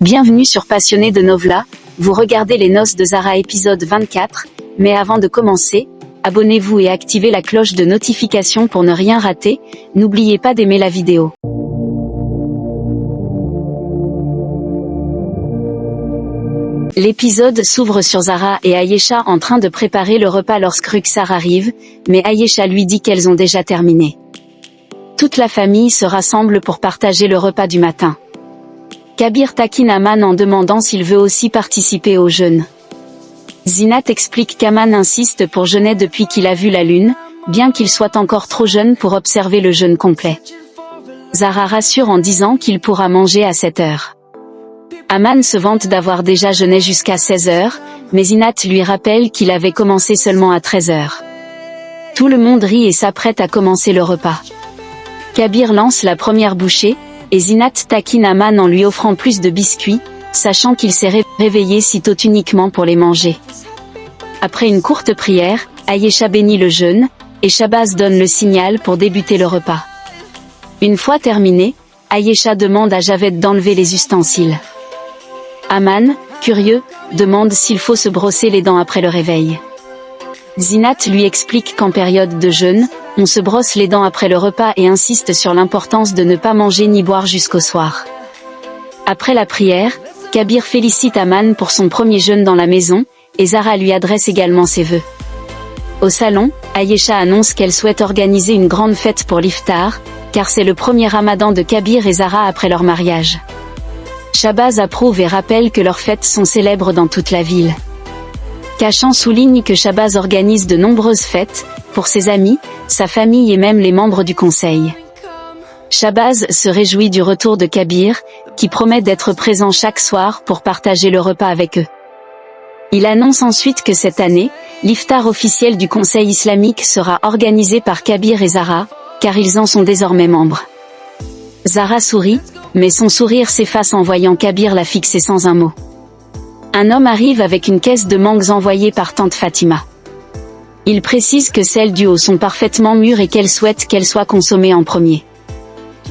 Bienvenue sur Passionné de Novela, vous regardez Les Noces de Zara épisode 24, mais avant de commencer, abonnez-vous et activez la cloche de notification pour ne rien rater, n'oubliez pas d'aimer la vidéo. L'épisode s'ouvre sur Zara et Ayesha en train de préparer le repas lorsque Rükçar arrive, mais Ayesha lui dit qu'elles ont déjà terminé. Toute la famille se rassemble pour partager le repas du matin. Kabir taquine Aman en demandant s'il veut aussi participer au jeûne. Zinat explique qu'Aman insiste pour jeûner depuis qu'il a vu la lune, bien qu'il soit encore trop jeune pour observer le jeûne complet. Zara rassure en disant qu'il pourra manger à 7 heures. Aman se vante d'avoir déjà jeûné jusqu'à 16 heures, mais Zinat lui rappelle qu'il avait commencé seulement à 13 heures. Tout le monde rit et s'apprête à commencer le repas. Kabir lance la première bouchée, et Zinat taquine Aman en lui offrant plus de biscuits, sachant qu'il s'est réveillé si tôt uniquement pour les manger. Après une courte prière, Ayesha bénit le jeûne, et Shahbaz donne le signal pour débuter le repas. Une fois terminé, Ayesha demande à Javed d'enlever les ustensiles. Aman, curieux, demande s'il faut se brosser les dents après le réveil. Zinat lui explique qu'en période de jeûne, on se brosse les dents après le repas et insiste sur l'importance de ne pas manger ni boire jusqu'au soir. Après la prière, Kabir félicite Aman pour son premier jeûne dans la maison, et Zara lui adresse également ses vœux. Au salon, Ayesha annonce qu'elle souhaite organiser une grande fête pour l'iftar, car c'est le premier ramadan de Kabir et Zara après leur mariage. Shahbaz approuve et rappelle que leurs fêtes sont célèbres dans toute la ville. Kachan souligne que Shahbaz organise de nombreuses fêtes, pour ses amis, sa famille et même les membres du conseil. Shahbaz se réjouit du retour de Kabir, qui promet d'être présent chaque soir pour partager le repas avec eux. Il annonce ensuite que cette année, l'iftar officiel du conseil islamique sera organisé par Kabir et Zara, car ils en sont désormais membres. Zara sourit, mais son sourire s'efface en voyant Kabir la fixer sans un mot. Un homme arrive avec une caisse de mangues envoyée par tante Fatima. Il précise que celles du haut sont parfaitement mûres et qu'elle souhaite qu'elles soient consommées en premier.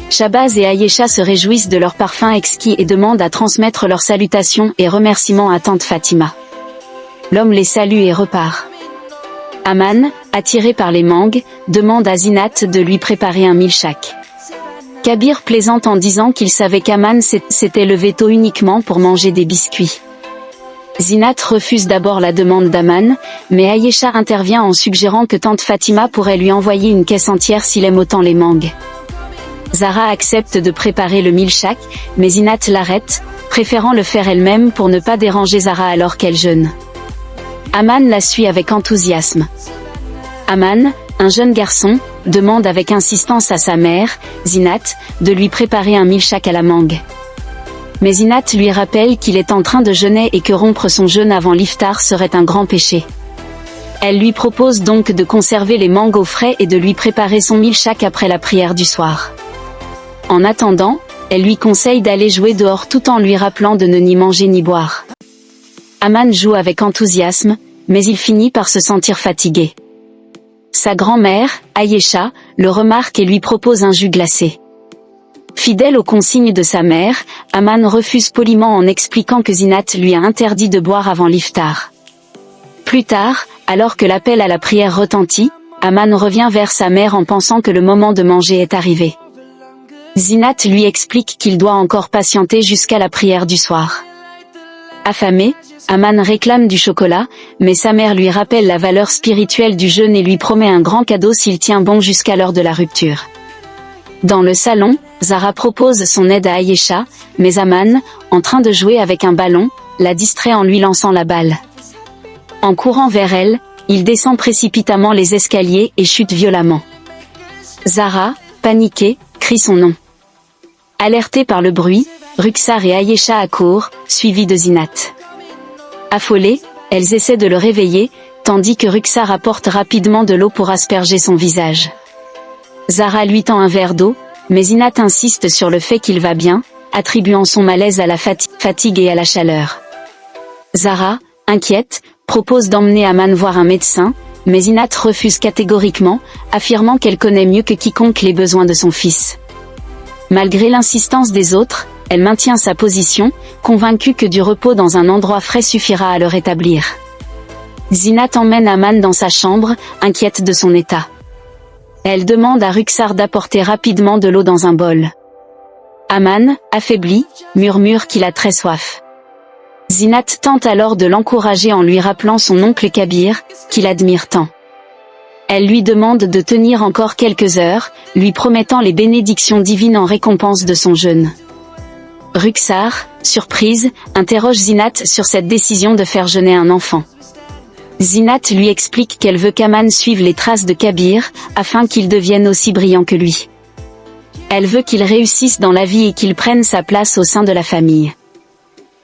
Shahbaz et Ayesha se réjouissent de leur parfum exquis et demandent à transmettre leurs salutations et remerciements à tante Fatima. L'homme les salue et repart. Aman, attiré par les mangues, demande à Zinat de lui préparer un milkshake. Kabir plaisante en disant qu'il savait qu'Aman s'était levé tôt uniquement pour manger des biscuits. Zinat refuse d'abord la demande d'Aman, mais Ayesha intervient en suggérant que tante Fatima pourrait lui envoyer une caisse entière s'il aime autant les mangues. Zara accepte de préparer le milkshake, mais Zinat l'arrête, préférant le faire elle-même pour ne pas déranger Zara alors qu'elle jeûne. Aman la suit avec enthousiasme. Aman, un jeune garçon, demande avec insistance à sa mère, Zinat, de lui préparer un milkshake à la mangue. Mais Zinat lui rappelle qu'il est en train de jeûner et que rompre son jeûne avant l'iftar serait un grand péché. Elle lui propose donc de conserver les mangues au frais et de lui préparer son milkshake après la prière du soir. En attendant, elle lui conseille d'aller jouer dehors tout en lui rappelant de ne ni manger ni boire. Aman joue avec enthousiasme, mais il finit par se sentir fatigué. Sa grand-mère, Ayesha, le remarque et lui propose un jus glacé. Fidèle aux consignes de sa mère, Aman refuse poliment en expliquant que Zinat lui a interdit de boire avant l'iftar. Plus tard, alors que l'appel à la prière retentit, Aman revient vers sa mère en pensant que le moment de manger est arrivé. Zinat lui explique qu'il doit encore patienter jusqu'à la prière du soir. Affamé, Aman réclame du chocolat, mais sa mère lui rappelle la valeur spirituelle du jeûne et lui promet un grand cadeau s'il tient bon jusqu'à l'heure de la rupture. Dans le salon, Zara propose son aide à Ayesha, mais Aman, en train de jouer avec un ballon, la distrait en lui lançant la balle. En courant vers elle, il descend précipitamment les escaliers et chute violemment. Zara, paniquée, crie son nom. Alertée par le bruit, Rükçar et Ayesha accourent, suivis de Zinat. Affolées, elles essaient de le réveiller, tandis que Rükçar apporte rapidement de l'eau pour asperger son visage. Zara lui tend un verre d'eau, mais Zinat insiste sur le fait qu'il va bien, attribuant son malaise à la fatigue et à la chaleur. Zara, inquiète, propose d'emmener Aman voir un médecin, mais Zinat refuse catégoriquement, affirmant qu'elle connaît mieux que quiconque les besoins de son fils. Malgré l'insistance des autres, elle maintient sa position, convaincue que du repos dans un endroit frais suffira à le rétablir. Zinat emmène Aman dans sa chambre, inquiète de son état. Elle demande à Rukhsar d'apporter rapidement de l'eau dans un bol. Aman, affaibli, murmure qu'il a très soif. Zinat tente alors de l'encourager en lui rappelant son oncle Kabir, qu'il admire tant. Elle lui demande de tenir encore quelques heures, lui promettant les bénédictions divines en récompense de son jeûne. Rukhsar, surprise, interroge Zinat sur cette décision de faire jeûner un enfant. Zinat lui explique qu'elle veut qu'Aman suive les traces de Kabir, afin qu'il devienne aussi brillant que lui. Elle veut qu'il réussisse dans la vie et qu'il prenne sa place au sein de la famille.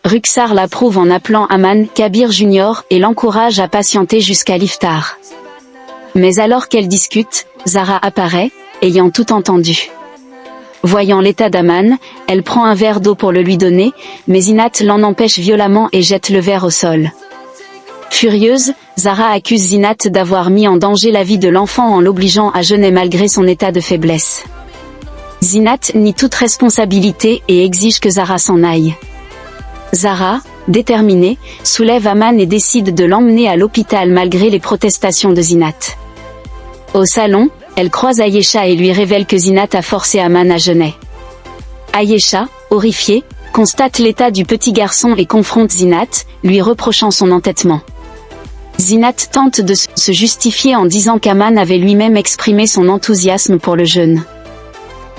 Rukhsar l'approuve en appelant Aman Kabir Junior et l'encourage à patienter jusqu'à l'iftar. Mais alors qu'elle discute, Zara apparaît, ayant tout entendu. Voyant l'état d'Aman, elle prend un verre d'eau pour le lui donner, mais Zinat l'en empêche violemment et jette le verre au sol. Furieuse, Zara accuse Zinat d'avoir mis en danger la vie de l'enfant en l'obligeant à jeûner malgré son état de faiblesse. Zinat nie toute responsabilité et exige que Zara s'en aille. Zara, déterminée, soulève Aman et décide de l'emmener à l'hôpital malgré les protestations de Zinat. Au salon, elle croise Ayesha et lui révèle que Zinat a forcé Aman à jeûner. Ayesha, horrifiée, constate l'état du petit garçon et confronte Zinat, lui reprochant son entêtement. Zinat tente de se justifier en disant qu'Aman avait lui-même exprimé son enthousiasme pour le jeûne.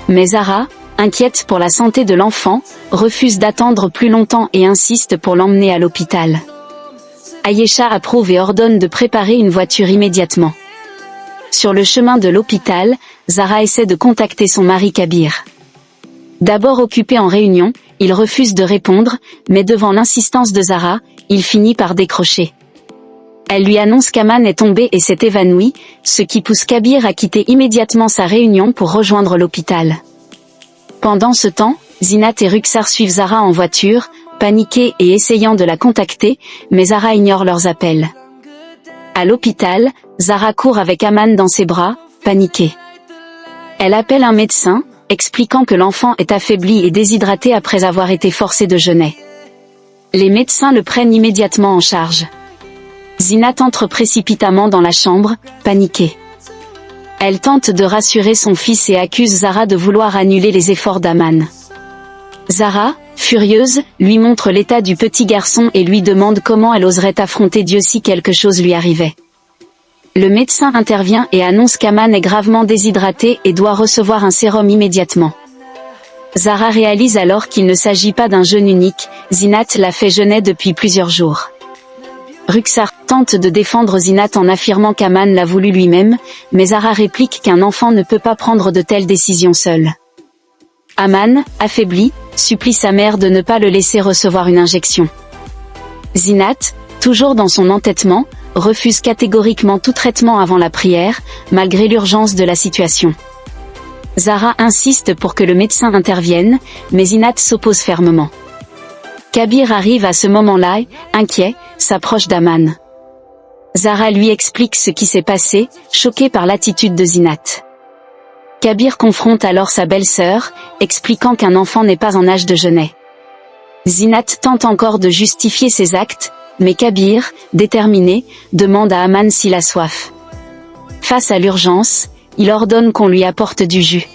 Mais Zara, inquiète pour la santé de l'enfant, refuse d'attendre plus longtemps et insiste pour l'emmener à l'hôpital. Ayesha approuve et ordonne de préparer une voiture immédiatement. Sur le chemin de l'hôpital, Zara essaie de contacter son mari Kabir. D'abord occupé en réunion, il refuse de répondre, mais devant l'insistance de Zara, il finit par décrocher. Elle lui annonce qu'Aman est tombé et s'est évanoui, ce qui pousse Kabir à quitter immédiatement sa réunion pour rejoindre l'hôpital. Pendant ce temps, Zinat et Rukhsar suivent Zara en voiture, paniqués et essayant de la contacter, mais Zara ignore leurs appels. À l'hôpital, Zara court avec Aman dans ses bras, paniquée. Elle appelle un médecin, expliquant que l'enfant est affaibli et déshydraté après avoir été forcé de jeûner. Les médecins le prennent immédiatement en charge. Zinat entre précipitamment dans la chambre, paniquée. Elle tente de rassurer son fils et accuse Zara de vouloir annuler les efforts d'Aman. Zara, furieuse, lui montre l'état du petit garçon et lui demande comment elle oserait affronter Dieu si quelque chose lui arrivait. Le médecin intervient et annonce qu'Aman est gravement déshydraté et doit recevoir un sérum immédiatement. Zara réalise alors qu'il ne s'agit pas d'un jeûne unique, Zinat l'a fait jeûner depuis plusieurs jours. Rukhsar tente de défendre Zinat en affirmant qu'Aman l'a voulu lui-même, mais Zara réplique qu'un enfant ne peut pas prendre de telles décisions seul. Aman, affaibli, supplie sa mère de ne pas le laisser recevoir une injection. Zinat, toujours dans son entêtement, refuse catégoriquement tout traitement avant la prière, malgré l'urgence de la situation. Zara insiste pour que le médecin intervienne, mais Zinat s'oppose fermement. Kabir arrive à ce moment-là, inquiet, s'approche d'Aman. Zara lui explique ce qui s'est passé, choquée par l'attitude de Zinat. Kabir confronte alors sa belle-sœur, expliquant qu'un enfant n'est pas en âge de jeûner. Zinat tente encore de justifier ses actes, mais Kabir, déterminé, demande à Aman s'il a soif. Face à l'urgence, il ordonne qu'on lui apporte du jus.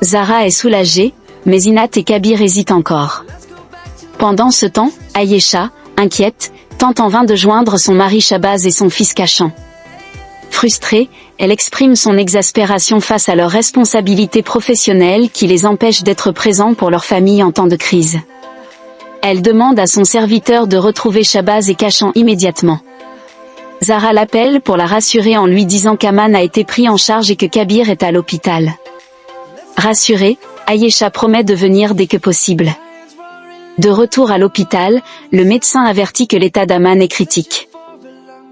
Zara est soulagée, mais Zinat et Kabir hésitent encore. Pendant ce temps, Ayesha, inquiète, tente en vain de joindre son mari Shabazz et son fils Kachan. Frustrée, elle exprime son exaspération face à leurs responsabilités professionnelles qui les empêchent d'être présents pour leur famille en temps de crise. Elle demande à son serviteur de retrouver Shabazz et Kachan immédiatement. Zara l'appelle pour la rassurer en lui disant qu'Aman a été pris en charge et que Kabir est à l'hôpital. Rassurée, Ayesha promet de venir dès que possible. De retour à l'hôpital, le médecin avertit que l'état d'Aman est critique.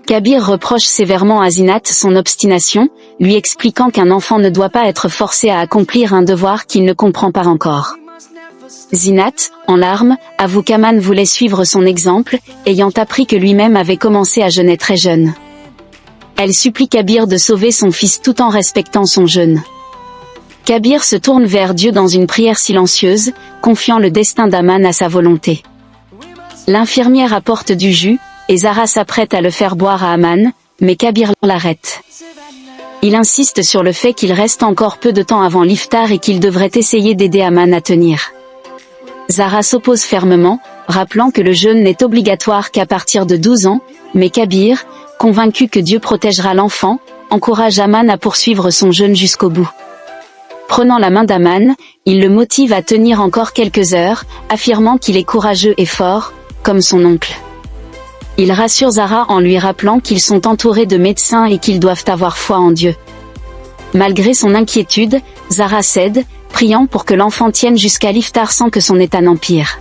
Kabir reproche sévèrement à Zinat son obstination, lui expliquant qu'un enfant ne doit pas être forcé à accomplir un devoir qu'il ne comprend pas encore. Zinat, en larmes, avoue qu'Aman voulait suivre son exemple, ayant appris que lui-même avait commencé à jeûner très jeune. Elle supplie Kabir de sauver son fils tout en respectant son jeûne. Kabir se tourne vers Dieu dans une prière silencieuse, confiant le destin d'Aman à sa volonté. L'infirmière apporte du jus, et Zara s'apprête à le faire boire à Aman, mais Kabir l'arrête. Il insiste sur le fait qu'il reste encore peu de temps avant l'iftar et qu'il devrait essayer d'aider Aman à tenir. Zara s'oppose fermement, rappelant que le jeûne n'est obligatoire qu'à partir de 12 ans, mais Kabir, convaincu que Dieu protégera l'enfant, encourage Aman à poursuivre son jeûne jusqu'au bout. Prenant la main d'Aman, il le motive à tenir encore quelques heures, affirmant qu'il est courageux et fort, comme son oncle. Il rassure Zara en lui rappelant qu'ils sont entourés de médecins et qu'ils doivent avoir foi en Dieu. Malgré son inquiétude, Zara cède, priant pour que l'enfant tienne jusqu'à l'iftar sans que son état n'empire.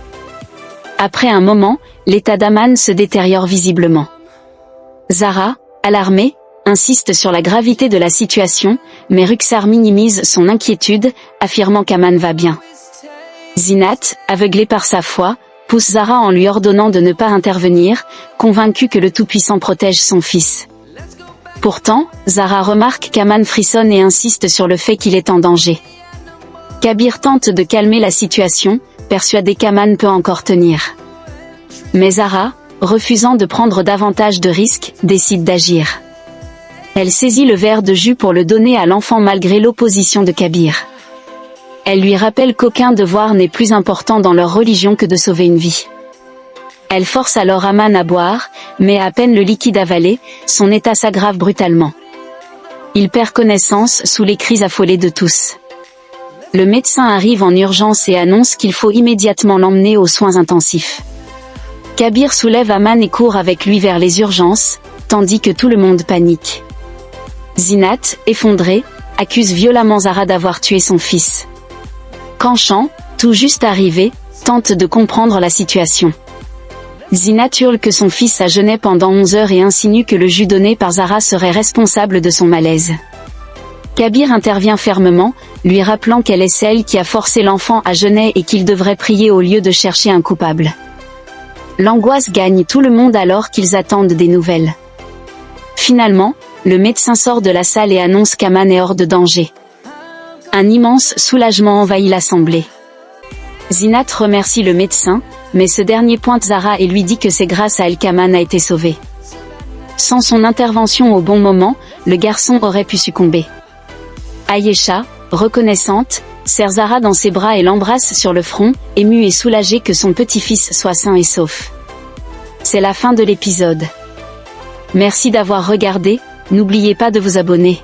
Après un moment, l'état d'Aman se détériore visiblement. Zara, alarmée, insiste sur la gravité de la situation, mais Rukhsar minimise son inquiétude, affirmant qu'Aman va bien. Zinat, aveuglé par sa foi, pousse Zara en lui ordonnant de ne pas intervenir, convaincu que le Tout-Puissant protège son fils. Pourtant, Zara remarque qu'Aman frissonne et insiste sur le fait qu'il est en danger. Kabir tente de calmer la situation, persuadé qu'Aman peut encore tenir. Mais Zara, refusant de prendre davantage de risques, décide d'agir. Elle saisit le verre de jus pour le donner à l'enfant malgré l'opposition de Kabir. Elle lui rappelle qu'aucun devoir n'est plus important dans leur religion que de sauver une vie. Elle force alors Aman à boire, mais à peine le liquide avalé, son état s'aggrave brutalement. Il perd connaissance sous les cris affolés de tous. Le médecin arrive en urgence et annonce qu'il faut immédiatement l'emmener aux soins intensifs. Kabir soulève Aman et court avec lui vers les urgences, tandis que tout le monde panique. Zinat, effondré, accuse violemment Zara d'avoir tué son fils. Kanchan, tout juste arrivé, tente de comprendre la situation. Zinat hurle que son fils a jeûné pendant 11 heures et insinue que le jus donné par Zara serait responsable de son malaise. Kabir intervient fermement, lui rappelant qu'elle est celle qui a forcé l'enfant à jeûner et qu'il devrait prier au lieu de chercher un coupable. L'angoisse gagne tout le monde alors qu'ils attendent des nouvelles. Finalement, le médecin sort de la salle et annonce qu'Aman est hors de danger. Un immense soulagement envahit l'assemblée. Zinat remercie le médecin, mais ce dernier pointe Zara et lui dit que c'est grâce à elle qu'Aman a été sauvé. Sans son intervention au bon moment, le garçon aurait pu succomber. Ayesha, reconnaissante, serre Zara dans ses bras et l'embrasse sur le front, émue et soulagée que son petit-fils soit sain et sauf. C'est la fin de l'épisode. Merci d'avoir regardé, n'oubliez pas de vous abonner.